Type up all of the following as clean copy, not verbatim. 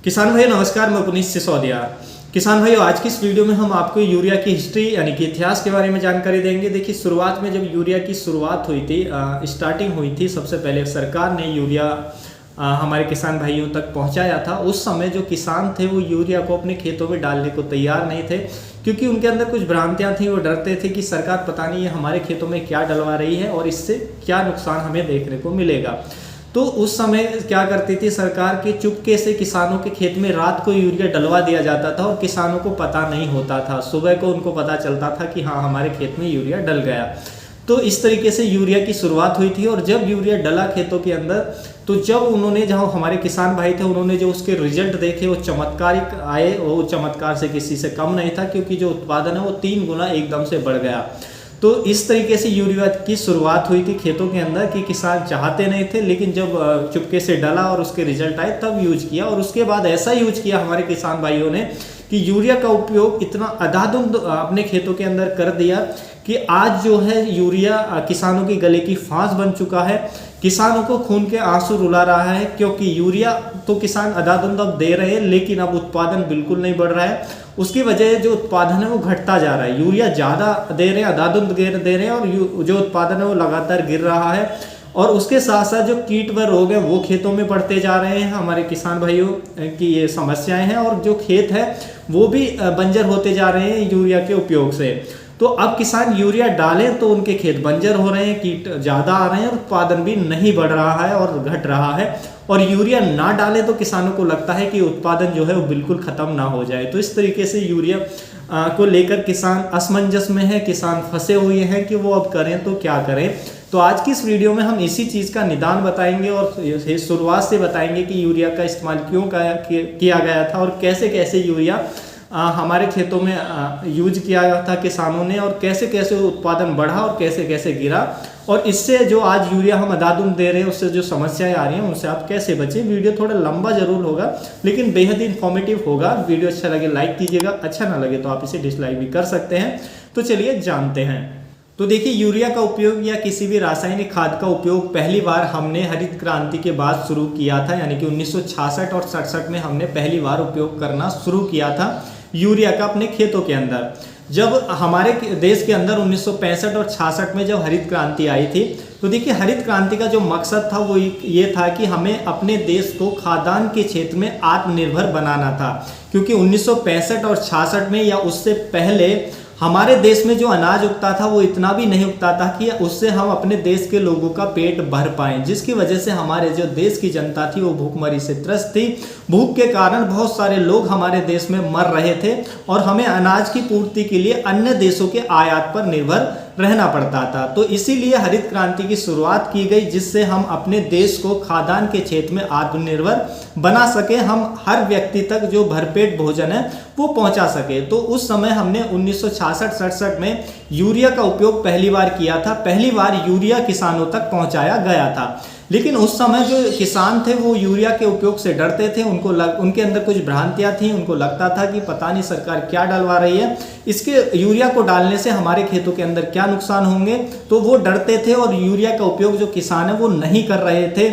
किसान भाइयों नमस्कार, मैं पुनीत सिसोदिया। किसान भाइयों, आज की इस वीडियो में हम आपको यूरिया की हिस्ट्री यानी कि इतिहास के बारे में जानकारी देंगे। देखिए, शुरुआत में जब यूरिया की शुरुआत हुई थी, स्टार्टिंग हुई थी, सबसे पहले सरकार ने यूरिया हमारे किसान भाइयों तक पहुंचाया था। उस समय जो किसान थे वो यूरिया को अपने खेतों में डालने को तैयार नहीं थे, क्योंकि उनके अंदर कुछ भ्रांतियां थी। वो डरते थे कि सरकार पता नहीं ये हमारे खेतों में क्या डलवा रही है और इससे क्या नुकसान हमें देखने को मिलेगा। तो उस समय क्या करती थी सरकार के, चुपके से किसानों के खेत में रात को यूरिया डलवा दिया जाता था और किसानों को पता नहीं होता था। सुबह को उनको पता चलता था कि हाँ, हमारे खेत में यूरिया डल गया। तो इस तरीके से यूरिया की शुरुआत हुई थी। और जब यूरिया डला खेतों के अंदर, तो जब उन्होंने, जहाँ हमारे किसान भाई थे, उन्होंने जो उसके रिजल्ट देखे वो चमत्कारिक आए। वो चमत्कार से किसी से कम नहीं था, क्योंकि जो उत्पादन है वो 3 गुना एकदम से बढ़ गया। तो इस तरीके से यूरिया की शुरुआत हुई थी खेतों के अंदर कि किसान चाहते नहीं थे, लेकिन जब चुपके से डला और उसके रिजल्ट आए तब यूज किया। और उसके बाद ऐसा यूज किया हमारे किसान भाइयों ने कि यूरिया का उपयोग इतना अंधाधुंध अपने खेतों के अंदर कर दिया कि आज जो है यूरिया किसानों की गले की फांस बन चुका है। किसानों को खून के आंसू रुला रहा है, क्योंकि यूरिया तो किसान अंधाधुंध अब दे रहे हैं, लेकिन अब उत्पादन बिल्कुल नहीं बढ़ रहा है। उसकी वजह जो उत्पादन है वो घटता जा रहा है। यूरिया ज़्यादा दे रहे हैं, अंधाधुंध दे रहे हैं, और जो उत्पादन है वो लगातार गिर रहा है। और उसके साथ साथ जो कीट व रोग है वो खेतों में बढ़ते जा रहे हैं। हमारे किसान भाइयों की ये समस्याएं हैं, और जो खेत है वो भी बंजर होते जा रहे हैं यूरिया के उपयोग से। तो अब किसान यूरिया डालें तो उनके खेत बंजर हो रहे हैं, कीट ज़्यादा आ रहे हैं, और उत्पादन भी नहीं बढ़ रहा है और घट रहा है। और यूरिया ना डालें तो किसानों को लगता है कि उत्पादन जो है वो बिल्कुल ख़त्म ना हो जाए। तो इस तरीके से यूरिया को लेकर किसान असमंजस में है, किसान फंसे हुए हैं कि वो अब करें तो क्या करें। तो आज की इस वीडियो में हम इसी चीज़ का निदान बताएंगे और शुरुआत से बताएंगे कि यूरिया का इस्तेमाल क्यों किया गया था और कैसे कैसे यूरिया हमारे खेतों में यूज किया था किसानों ने, और कैसे कैसे उत्पादन बढ़ा और कैसे कैसे गिरा। और इससे जो आज यूरिया हम अंधाधुंध दे रहे हैं, उससे जो समस्याएं आ रही हैं उनसे आप कैसे बचें। वीडियो थोड़ा लंबा जरूर होगा, लेकिन बेहद इन्फॉर्मेटिव होगा। वीडियो अच्छा लगे लाइक कीजिएगा, अच्छा ना लगे तो आप इसे डिसलाइक भी कर सकते हैं। तो चलिए जानते हैं। तो देखिए, यूरिया का उपयोग या किसी भी रासायनिक खाद का उपयोग पहली बार हमने हरित क्रांति के बाद शुरू किया था, यानी कि 1966 और 67 में हमने पहली बार उपयोग करना शुरू किया था यूरिया का अपने खेतों के अंदर। जब हमारे देश के अंदर 1965 और 66 में जब हरित क्रांति आई थी, तो देखिए हरित क्रांति का जो मकसद था वो ये था कि हमें अपने देश को खाद्यान्न के क्षेत्र में आत्मनिर्भर बनाना था। क्योंकि 1965 और 66 में या उससे पहले हमारे देश में जो अनाज उगता था वो इतना भी नहीं उगता था कि उससे हम अपने देश के लोगों का पेट भर पाएं, जिसकी वजह से हमारे जो देश की जनता थी वो भूखमरी से त्रस्त थी। भूख के कारण बहुत सारे लोग हमारे देश में मर रहे थे और हमें अनाज की पूर्ति के लिए अन्य देशों के आयात पर निर्भर रहना पड़ता था। तो इसीलिए हरित क्रांति की शुरुआत की गई, जिससे हम अपने देश को खाद्यान्न के क्षेत्र में आत्मनिर्भर बना सके, हम हर व्यक्ति तक जो भरपेट भोजन है वो पहुंचा सके। तो उस समय हमने 1966-67 में यूरिया का उपयोग पहली बार किया था। पहली बार यूरिया किसानों तक पहुंचाया गया था। लेकिन उस समय जो किसान थे वो यूरिया के उपयोग से डरते थे। उनके अंदर कुछ भ्रांतियां थी। उनको लगता था कि पता नहीं सरकार क्या डलवा रही है, इसके यूरिया को डालने से हमारे खेतों के अंदर क्या नुकसान होंगे। तो वो डरते थे और यूरिया का उपयोग जो किसान है वो नहीं कर रहे थे,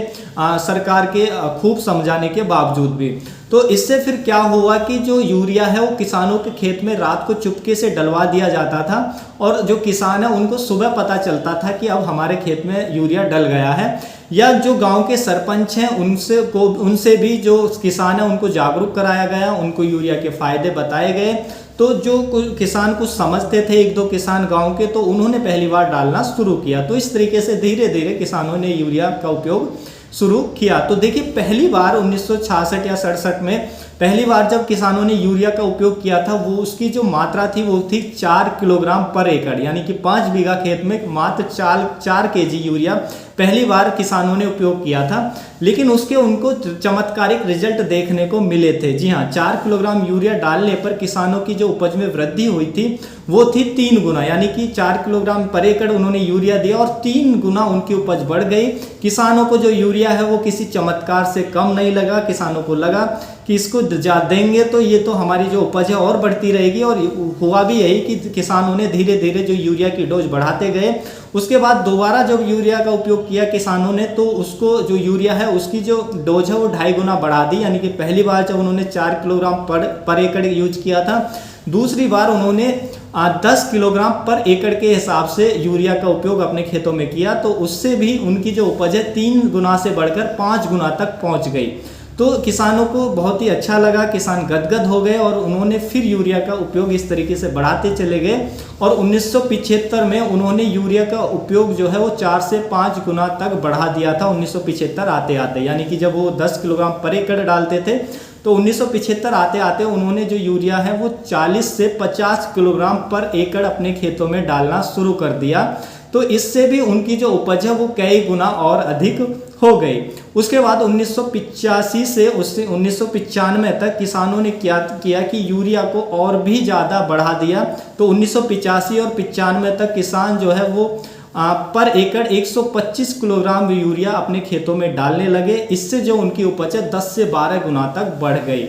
सरकार के खूब समझाने के बावजूद भी। तो इससे फिर क्या हुआ कि जो यूरिया है वो किसानों के खेत में रात को चुपके से डलवा दिया जाता था, और जो किसान है उनको सुबह पता चलता था कि अब हमारे खेत में यूरिया डल गया है। या जो गांव के सरपंच हैं उनसे भी जो किसान है उनको जागरूक कराया गया, उनको यूरिया के फायदे बताए गए। तो जो किसान कुछ समझते थे, 1-2 किसान गांव के, तो उन्होंने पहली बार डालना शुरू किया। तो इस तरीके से धीरे धीरे किसानों ने यूरिया का उपयोग शुरू किया। तो देखिए, पहली बार 1966 या 67 में पहली बार जब किसानों ने यूरिया का उपयोग किया था, वो उसकी जो मात्रा थी वो थी 4 किलोग्राम पर एकड़, यानी कि 5 बीघा खेत में मात्र 4 केजी यूरिया पहली बार किसानों ने उपयोग किया था। लेकिन उसके उनको चमत्कारिक रिजल्ट देखने को मिले थे। जी हाँ, 4 किलोग्राम यूरिया डालने पर किसानों की जो उपज में वृद्धि हुई थी वो थी 3 गुना, यानी कि 4 किलोग्राम पर एकड़ उन्होंने यूरिया दिया और 3 गुना उनकी उपज बढ़ गई। किसानों को जो यूरिया है वो किसी चमत्कार से कम नहीं लगा। किसानों को लगा कि इसको देंगे तो ये तो हमारी जो उपज है और बढ़ती रहेगी। और हुआ भी यही कि किसानों ने धीरे धीरे जो यूरिया की डोज बढ़ाते गए। उसके बाद दोबारा जब यूरिया का उपयोग किया किसानों ने, तो उसको जो यूरिया है उसकी जो डोज है वो 2.5 गुना बढ़ा दी। यानी कि पहली बार जब उन्होंने 4 किलोग्राम पर एकड़ यूज किया था, दूसरी बार उन्होंने 10 किलोग्राम पर एकड़ के हिसाब से यूरिया का उपयोग अपने खेतों में किया। तो उससे भी उनकी जो उपज है 3 गुना से बढ़कर 5 गुना तक पहुंच गई। तो किसानों को बहुत ही अच्छा लगा, किसान गदगद हो गए और उन्होंने फिर यूरिया का उपयोग इस तरीके से बढ़ाते चले गए। और 1975 में उन्होंने यूरिया का उपयोग जो है वो 4 से 5 गुना तक बढ़ा दिया था 1975 आते आते। यानी कि जब वो 10 किलोग्राम पर एकड़ डालते थे, तो 1975 आते आते उन्होंने जो यूरिया है वो 40 से 50 किलोग्राम पर एकड़ अपने खेतों में डालना शुरू कर दिया। तो इससे भी उनकी जो उपज है वो कई गुना और अधिक हो गई। उसके बाद 1985 से 1995 तक किसानों ने क्या किया कि यूरिया को और भी ज़्यादा बढ़ा दिया। तो 1985 और 95 तक किसान जो है वो पर एकड़ 125 किलोग्राम यूरिया अपने खेतों में डालने लगे। इससे जो उनकी उपज है 10 से 12 गुना तक बढ़ गई।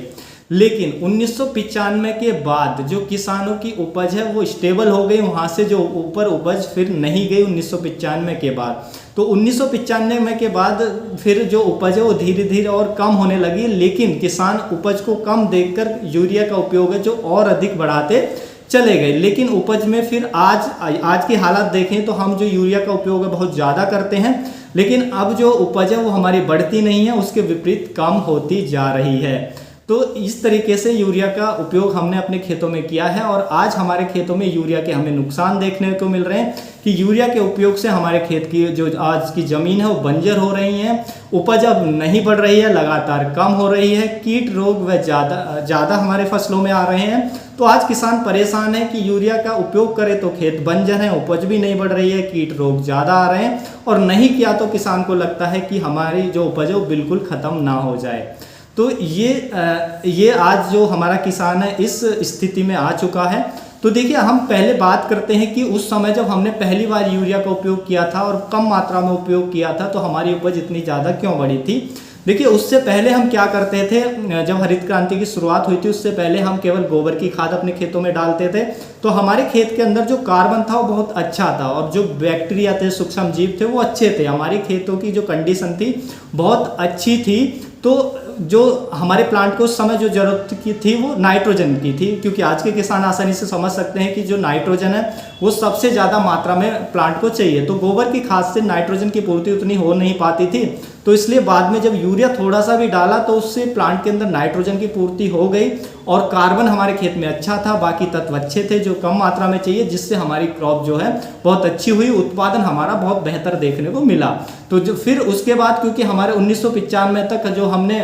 लेकिन 1995 के बाद जो किसानों की उपज है वो स्टेबल हो गई, वहाँ से जो ऊपर उपज फिर नहीं गई 1995 के बाद। तो 1995 के बाद फिर जो उपज है वो धीरे धीरे और कम होने लगी। लेकिन किसान उपज को कम देखकर यूरिया का उपयोग है जो और अधिक बढ़ाते चले गए। लेकिन उपज में फिर आज की हालत देखें तो हम जो यूरिया का उपयोग है बहुत ज़्यादा करते हैं, लेकिन अब जो उपज है वो हमारी बढ़ती नहीं है, उसके विपरीत कम होती जा रही है। तो इस तरीके से यूरिया का उपयोग हमने अपने खेतों में किया है। और आज हमारे खेतों में यूरिया के हमें नुकसान देखने को मिल रहे हैं कि यूरिया के उपयोग से हमारे खेत की जो आज की ज़मीन है वो बंजर हो रही है, उपज अब नहीं बढ़ रही है, लगातार कम हो रही है, कीट रोग व ज़्यादा हमारे फसलों में आ रहे हैं। तो आज किसान परेशान है कि यूरिया का उपयोग करे तो खेत बंजर है, उपज भी नहीं बढ़ रही है, कीट रोग ज़्यादा आ रहे हैं, और नहीं किया तो किसान को लगता है कि हमारी जो उपज है वो बिल्कुल ख़त्म ना हो जाए। तो ये आज जो हमारा किसान है इस स्थिति में आ चुका है। तो देखिए, हम पहले बात करते हैं कि उस समय जब हमने पहली बार यूरिया का उपयोग किया था और कम मात्रा में उपयोग किया था तो हमारी उपज इतनी ज़्यादा क्यों बढ़ी थी। देखिए, उससे पहले हम क्या करते थे, जब हरित क्रांति की शुरुआत हुई थी उससे पहले हम केवल गोबर की खाद अपने खेतों में डालते थे। तो हमारे खेत के अंदर जो कार्बन था वो बहुत अच्छा था और जो बैक्टीरिया थे, सूक्ष्म जीव थे, वो अच्छे थे। हमारे खेतों की जो कंडीशन थी बहुत अच्छी थी। तो जो हमारे प्लांट को उस समय जो जरूरत की थी वो नाइट्रोजन की थी, क्योंकि आज के किसान आसानी से समझ सकते हैं कि जो नाइट्रोजन है वो सबसे ज़्यादा मात्रा में प्लांट को चाहिए। तो गोबर की खाद से नाइट्रोजन की पूर्ति उतनी हो नहीं पाती थी, तो इसलिए बाद में जब यूरिया थोड़ा सा भी डाला तो उससे प्लांट के अंदर नाइट्रोजन की पूर्ति हो गई और कार्बन हमारे खेत में अच्छा था, बाकी तत्व अच्छे थे जो कम मात्रा में चाहिए, जिससे हमारी क्रॉप जो है बहुत अच्छी हुई, उत्पादन हमारा बहुत बेहतर देखने को मिला। तो जो फिर उसके बाद क्योंकि हमारे 1995 तक जो हमने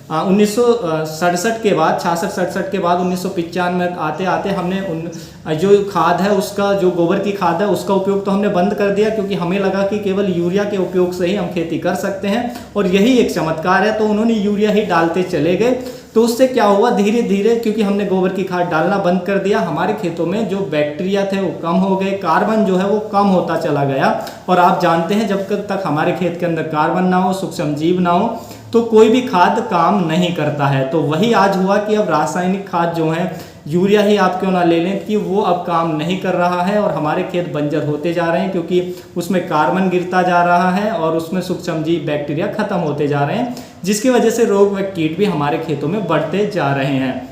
1967 के बाद 66-67 के बाद 1995 आते आते हमने जो खाद है उसका, जो गोबर की खाद है उसका उपयोग तो हमने बंद कर दिया, क्योंकि हमें लगा कि केवल यूरिया के उपयोग से ही हम खेती कर सकते हैं और यही एक चमत्कार है। तो उन्होंने यूरिया ही डालते चले गए। तो उससे क्या हुआ, धीरे धीरे क्योंकि हमने गोबर की खाद डालना बंद कर दिया, हमारे खेतों में जो बैक्टीरिया थे वो कम हो गए, कार्बन जो है वो कम होता चला गया। और आप जानते हैं जब तक हमारे खेत के अंदर कार्बन ना हो, सूक्ष्म जीव ना हो, तो कोई भी खाद काम नहीं करता है। तो वही आज हुआ कि अब रासायनिक खाद जो है, यूरिया ही आप क्यों ना ले लें, कि वो अब काम नहीं कर रहा है और हमारे खेत बंजर होते जा रहे हैं, क्योंकि उसमें कार्बन गिरता जा रहा है और उसमें सूक्ष्म जीव बैक्टीरिया खत्म होते जा रहे हैं, जिसकी वजह से रोग व कीट भी हमारे खेतों में बढ़ते जा रहे हैं।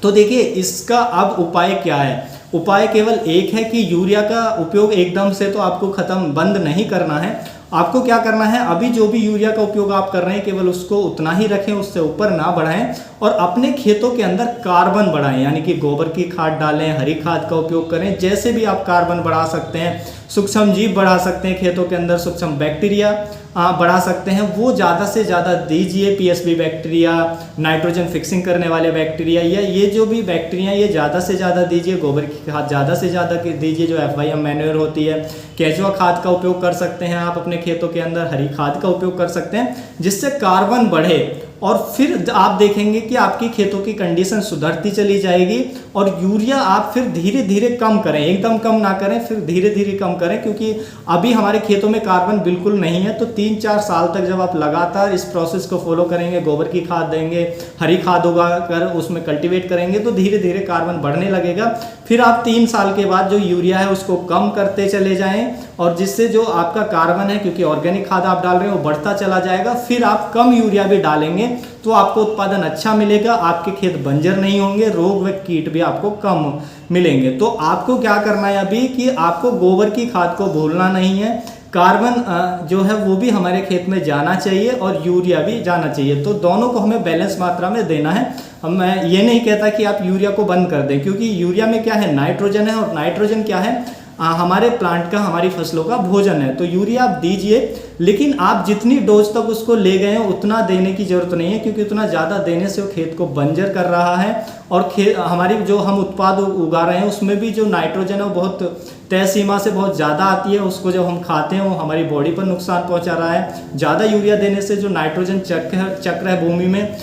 तो देखिए, इसका अब उपाय क्या है। उपाय केवल एक है कि यूरिया का उपयोग एकदम से तो आपको खत्म बंद नहीं करना है। आपको क्या करना है, अभी जो भी यूरिया का उपयोग आप कर रहे हैं केवल उसको उतना ही रखें, उससे ऊपर ना बढ़ाएं और अपने खेतों के अंदर कार्बन बढ़ाएं, यानी कि गोबर की खाद डालें, हरी खाद का उपयोग करें। जैसे भी आप कार्बन बढ़ा सकते हैं, सूक्ष्म जीव बढ़ा सकते हैं, खेतों के अंदर सूक्ष्म बैक्टीरिया बढ़ा सकते हैं, वो ज़्यादा से ज़्यादा दीजिए। पीएसबी बैक्टीरिया, नाइट्रोजन फिक्सिंग करने वाले बैक्टीरिया, या ये जो भी बैक्टीरिया ये ज़्यादा से ज़्यादा दीजिए। गोबर की खाद ज़्यादा से ज़्यादा दीजिए, जो FYM मैन्योर होती है। केचुआ खाद का उपयोग कर सकते हैं आप अपने खेतों के अंदर, हरी खाद का उपयोग कर सकते हैं, जिससे कार्बन बढ़े और फिर आप देखेंगे कि आपकी खेतों की कंडीशन सुधरती चली जाएगी। और यूरिया आप फिर धीरे धीरे कम करें, एकदम कम ना करें, फिर धीरे धीरे कम करें, क्योंकि अभी हमारे खेतों में कार्बन बिल्कुल नहीं है। तो 3-4 साल तक जब आप लगातार इस प्रोसेस को फॉलो करेंगे, गोबर की खाद देंगे, हरी खाद उगा कर उसमें कल्टीवेट करेंगे, तो धीरे धीरे कार्बन बढ़ने लगेगा। फिर आप 3 साल के बाद जो यूरिया है उसको कम करते चले जाएं, और जिससे जो आपका कार्बन है, क्योंकि ऑर्गेनिक खाद आप डाल रहे हैं, वो बढ़ता चला जाएगा। फिर आप कम यूरिया भी डालेंगे तो आपको उत्पादन अच्छा मिलेगा, आपके खेत बंजर नहीं होंगे, रोग व कीट भी आपको कम मिलेंगे। तो आपको क्या करना है अभी कि आपको गोबर की खाद को भूलना नहीं है, कार्बन जो है वो भी हमारे खेत में जाना चाहिए और यूरिया भी जाना चाहिए। तो दोनों को हमें बैलेंस मात्रा में देना है। मैं ये नहीं कहता कि आप यूरिया को बंद कर दें, क्योंकि यूरिया में क्या है, नाइट्रोजन है, और नाइट्रोजन क्या है, हमारे प्लांट का, हमारी फसलों का भोजन है। तो यूरिया आप दीजिए, लेकिन आप जितनी डोज तक उसको ले गए हैं उतना देने की जरूरत नहीं है, क्योंकि उतना ज़्यादा देने से वो खेत को बंजर कर रहा है। और हमारी जो हम उत्पाद उगा रहे हैं उसमें भी जो नाइट्रोजन है वो बहुत तय सीमा से बहुत ज़्यादा आती है। उसको जब हम खाते हैं वो हमारी बॉडी पर नुकसान पहुंचा रहा है। ज़्यादा यूरिया देने से जो नाइट्रोजन चक्र है भूमि में,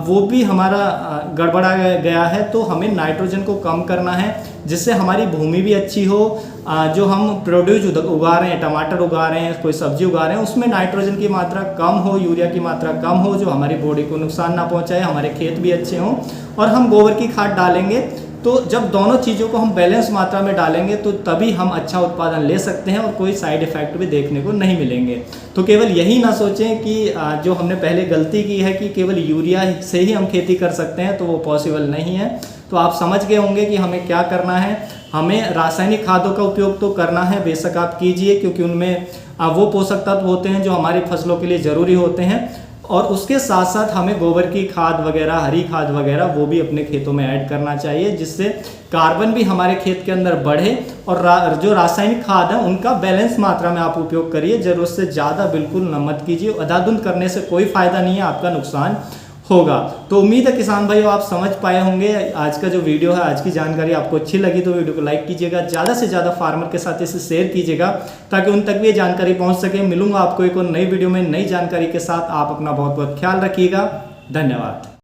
वो भी हमारा गड़बड़ा गया है। तो हमें नाइट्रोजन को कम करना है, जिससे हमारी भूमि भी अच्छी हो। जो हम प्रोड्यूस उगा रहे हैं, टमाटर उगा रहे हैं, कोई सब्जी उगा रहे हैं, उसमें नाइट्रोजन की मात्रा कम हो, यूरिया की मात्रा कम हो, जो हमारी बॉडी को नुकसान ना पहुंचाए, हमारे खेत भी अच्छे हों। और हम गोबर की खाद डालेंगे, तो जब दोनों चीज़ों को हम बैलेंस मात्रा में डालेंगे तो तभी हम अच्छा उत्पादन ले सकते हैं और कोई साइड इफेक्ट भी देखने को नहीं मिलेंगे। तो केवल यही ना सोचें कि जो हमने पहले गलती की है कि केवल यूरिया से ही हम खेती कर सकते हैं, तो वो पॉसिबल नहीं है। तो आप समझ गए होंगे कि हमें क्या करना है। हमें रासायनिक खादों का उपयोग तो करना है, बेशक आप कीजिए, क्योंकि उनमें वो पोषक तत्व होते हैं जो हमारी फसलों के लिए ज़रूरी होते हैं। और उसके साथ साथ हमें गोबर की खाद वगैरह, हरी खाद वगैरह वो भी अपने खेतों में ऐड करना चाहिए, जिससे कार्बन भी हमारे खेत के अंदर बढ़े। और जो रासायनिक खाद है उनका बैलेंस मात्रा में आप उपयोग करिए, जरूरत से ज़्यादा बिल्कुल मत कीजिए। अंधाधुंध करने से कोई फायदा नहीं है, आपका नुकसान होगा। तो उम्मीद है किसान भाइयों आप समझ पाए होंगे। आज का जो वीडियो है, आज की जानकारी आपको अच्छी लगी तो वीडियो को लाइक कीजिएगा, ज़्यादा से ज़्यादा फार्मर के साथ इसे शेयर कीजिएगा, ताकि उन तक भी ये जानकारी पहुंच सके। मिलूंगा आपको एक और नई वीडियो में नई जानकारी के साथ। आप अपना बहुत बहुत ख्याल रखिएगा। धन्यवाद।